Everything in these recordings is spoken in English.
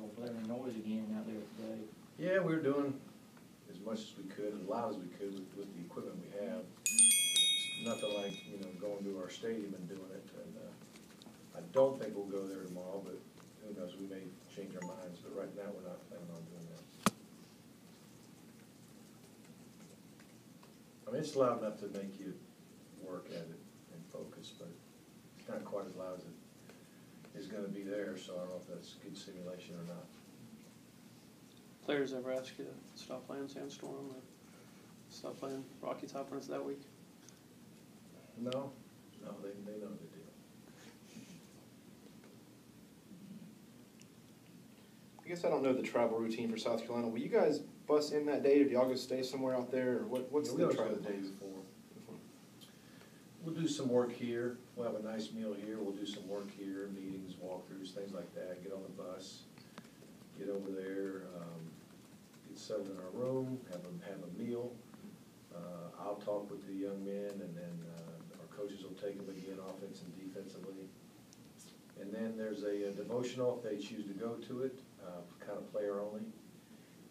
a blaring noise again out there today. Yeah, we were doing as much as we could, as loud as we could with the equipment we have. It's nothing like, going to our stadium and doing it. And I don't think we'll go there tomorrow, but who knows, we may change our minds. But right now, we're not planning on doing that. I mean, it's loud enough to make you work at it and focus, but it's not quite as loud as it is going to be there, so I don't know if that's good simulation or not. Players ever ask you to stop playing Sandstorm or stop playing Rocky Top runs that week? No, they know the deal. I guess I don't know the travel routine for South Carolina. Will you guys bus in that day, or do y'all go stay somewhere out there, or what's the travel the day before? We'll do some work here. We'll have a nice meal here. We'll do some work here, meetings, walkthroughs, things like that. Get on the bus, get over there, get settled in our room, have a meal. I'll talk with the young men, and then our coaches will take them again, offense and defensively. And then there's a devotional if they choose to go to it, kind of player only,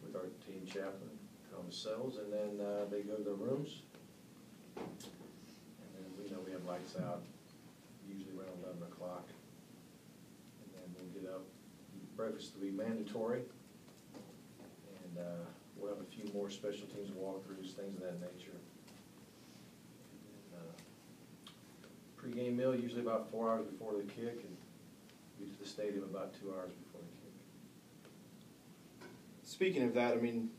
with our team chaplain, Thomas Sells, and then they go to their rooms. And then we have lights out, usually around 11 o'clock. And then we'll get up. Breakfast will be mandatory. And we'll have a few more special teams walkthroughs, things of that nature. Pre-game meal usually about 4 hours before the kick, and be to the stadium about 2 hours before the kick. Speaking of that, I mean,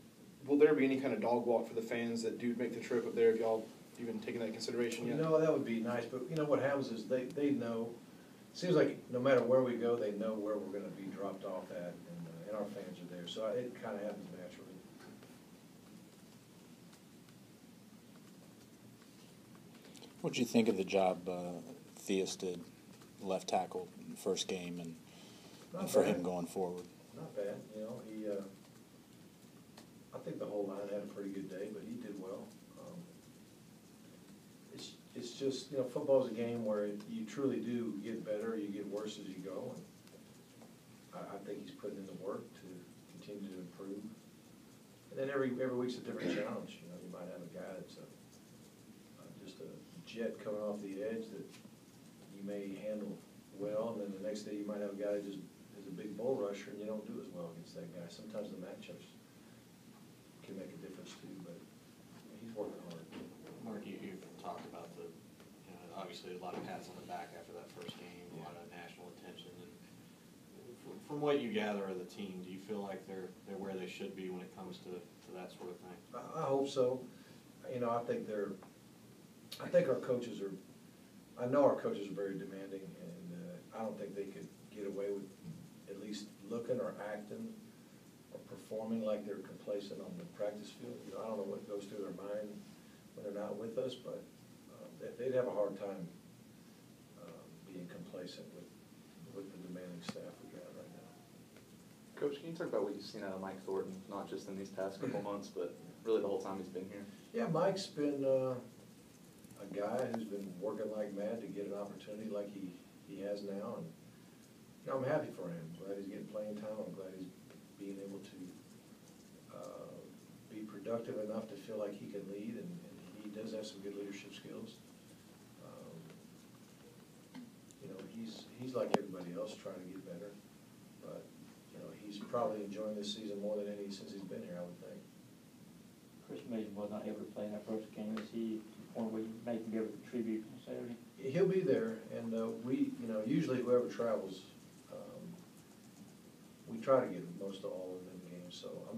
will there be any kind of dog walk for the fans that do make the trip up there? Have y'all even taken that into consideration yet? That would be nice, but what happens is they know. It seems like no matter where we go, they know where we're going to be dropped off at, and our fans are there. So it kind of happens naturally. What did you think of the job Theus did, left tackle, first game, and for him going forward? Not bad. He. I think the whole line had a pretty good day, but he did well. It's just football is a game where you truly do get better, you get worse as you go, and I think he's putting in the work to continue to improve. And then every week's a different challenge. You might have a guy that's just a jet coming off the edge that you may handle well, and then the next day you might have a guy that just is a big bull rusher, and you don't do as well against that guy. Sometimes the matchups can make a difference too, but he's working hard. Mark, you've talked about obviously a lot of pats on the back after that first game, a lot of national attention. And from what you gather of the team, do you feel like they're where they should be when it comes to that sort of thing? I hope so. I think our coaches are. I know our coaches are very demanding, and I don't think they could get away with at least looking or acting or performing like they're complacent on the practice field. I don't know what goes through their mind when they're not with us, but they'd have a hard time being complacent with the demanding staff we got right now. Coach, can you talk about what you've seen out of Mike Thornton, not just in these past couple months, but really the whole time he's been here? Yeah, Mike's been a guy who's been working like mad to get an opportunity like he has now, and I'm happy for him. I'm glad he's getting playing time. I'm glad he's being able to be productive enough to feel like he can lead, and he does have some good leadership skills. He's like everybody else trying to get better, but he's probably enjoying this season more than any since he's been here, I would think. Chris Mason was not able to play in that first game. Is he to the point where you make him be able to contribute on Saturday? He'll be there, and we, usually whoever travels, we try to get most of all of them in games. So I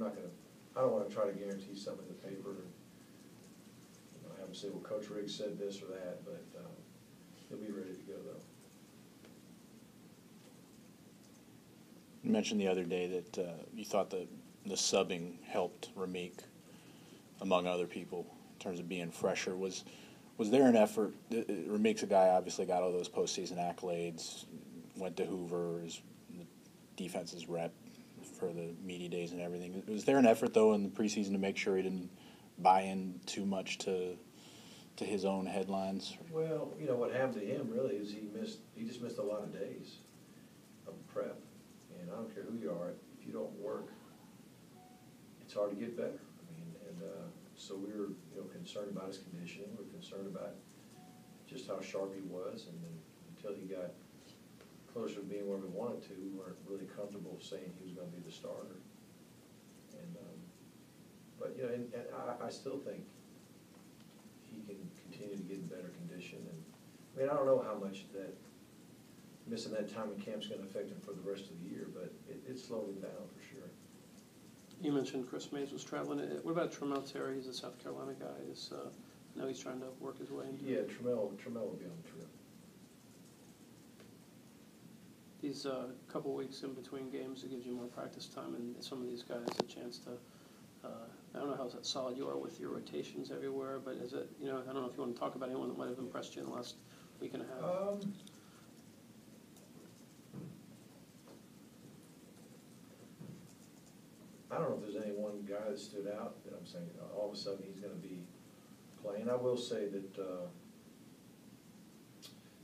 don't want to try to guarantee something in the paper and have them say, well, Coach Richt said this or that, but he'll be ready to go though. You mentioned the other day that you thought the subbing helped Rameek, among other people, in terms of being fresher. Was there an effort? Rameek's a guy obviously got all those postseason accolades, went to Hoover, is the defense's rep for the media days and everything. Was there an effort though in the preseason to make sure he didn't buy in too much to his own headlines? Well, what happened to him really is he just missed a lot of days of prep. And I don't care who you are, if you don't work, it's hard to get better. I mean, and so we were, concerned about his conditioning. We were concerned about just how sharp he was, and then until he got closer to being where we wanted to, we weren't really comfortable saying he was going to be the starter. And but and I still think he can continue to get in better condition. And I mean, I don't know how much that missing that time in camp is going to affect him for the rest of the year, but it slowed him down for sure. You mentioned Chris Mays was traveling. What about Trammell Terry? He's a South Carolina guy. I know he's trying to work his way into Yeah, Trammell will be on the trip. These couple weeks in between games, it gives you more practice time, and some of these guys a chance to. I don't know how solid you are with your rotations everywhere, but is it? I don't know if you want to talk about anyone that might have impressed you in the last week and a half. I don't know if there's any one guy that stood out that I'm saying all of a sudden he's going to be playing. I will say that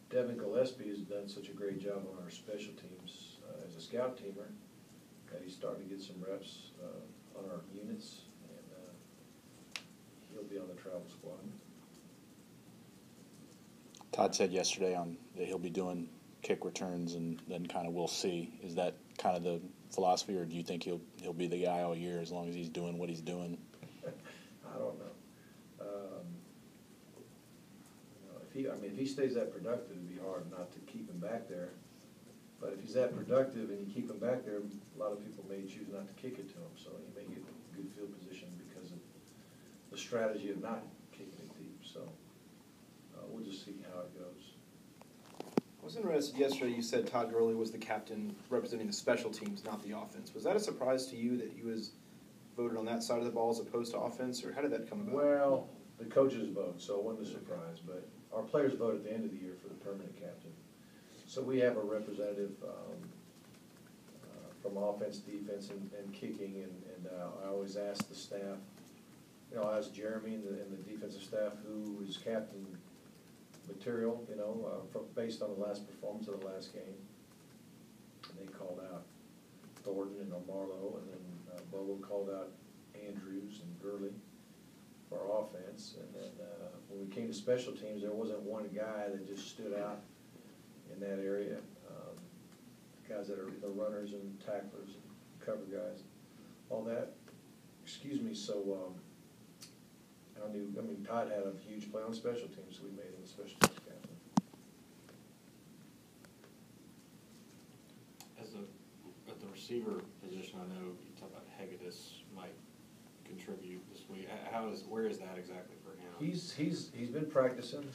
Devin Gillespie has done such a great job on our special teams as a scout teamer that he's starting to get some reps on our units, and he'll be on the travel squad. Todd said yesterday that he'll be doing kick returns, and then kind of we'll see. Is that kind of the philosophy, or do you think he'll be the guy all year as long as he's doing what he's doing? I don't know. If he stays that productive, it'd be hard not to keep him back there. But if he's that productive and you keep him back there, a lot of people may choose not to kick it to him. So he may get a good field position because of the strategy of not kicking it deep. So we'll just see how it goes. I was interested yesterday, you said Todd Gurley was the captain representing the special teams, not the offense. Was that a surprise to you that he was voted on that side of the ball as opposed to offense, or how did that come about? Well, the coaches vote, so it wasn't a surprise, but our players vote at the end of the year for the permanent captain. So we have a representative from offense, defense, and kicking, and I always ask the staff, I ask Jeremy and the defensive staff who is captain material, based on the last performance of the last game. And they called out Thornton and Marlowe, and then Bogle called out Andrews and Gurley for our offense. And then when we came to special teams, there wasn't one guy that just stood out in that area. Guys that are the runners and tacklers and cover guys, all that. So Todd had a huge play on special teams, so we made him the special teams captain. At the receiver position, I know you talked about Hegedus might contribute this week. Where is that exactly for him? He's been practicing.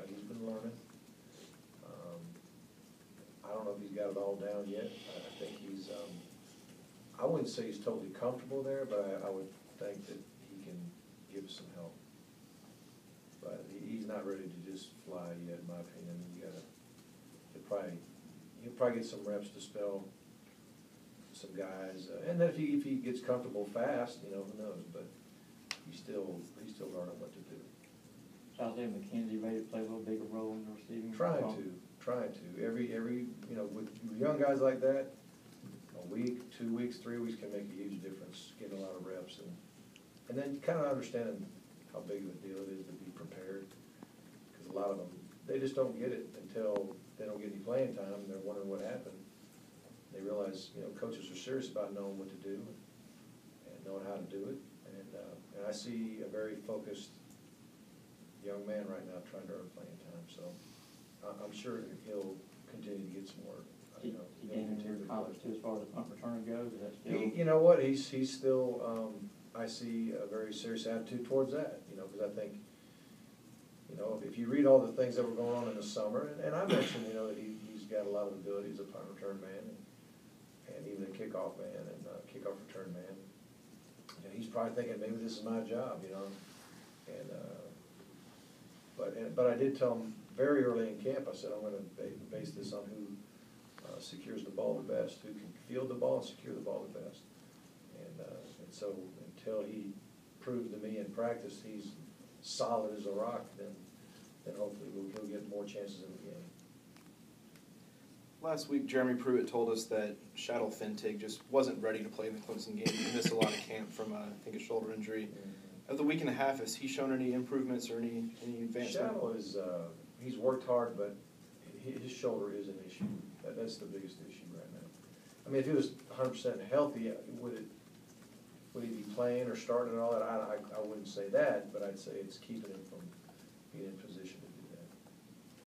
He's been learning. I don't know if he's got it all down yet. I think he's. I wouldn't say he's totally comfortable there, but I would think that he can give some help. But he's not ready to just fly yet, in my opinion. He'll probably get some reps to spell some guys, and then if he gets comfortable fast, who knows? But he's still learning what to do. So I was thinking McKenzie ready to play a little bigger role in the receiving. Trying to. Every with young guys like that, a week, 2 weeks, 3 weeks can make a huge difference. Getting a lot of reps and then kind of understanding how big of a deal it is to be prepared. Because a lot of them, they just don't get it until they don't get any playing time, and they're wondering what happened. They realize, coaches are serious about knowing what to do and knowing how to do it. And I see a very focused young man right now trying to earn playing time. So I'm sure he'll continue to get some work. He gained your confidence too as far as the punt return goes. Is that still? You know what? He's still. I see a very serious attitude towards that. Because I think, if you read all the things that were going on in the summer, and I mentioned, that he's got a lot of ability as a punt return man, and even a kickoff man and kickoff return man. He's probably thinking maybe this is my job, And but I did tell him very early in camp. I said I'm going to base this on who secures the ball the best, who can field the ball and secure the ball the best. And so until he proved to me in practice he's solid as a rock, then hopefully he'll get more chances in the game. Last week, Jeremy Pruitt told us that Shaddle Fintig just wasn't ready to play in the Clemson game. He missed a lot of camp from, I think, a shoulder injury. Of the week and a half, has he shown any improvements or any advancement? Shadow is, he's worked hard, but his shoulder is an issue. That's the biggest issue right now. I mean, if he was 100% healthy, would he be playing or starting and all that? I wouldn't say that, but I'd say it's keeping him from being in position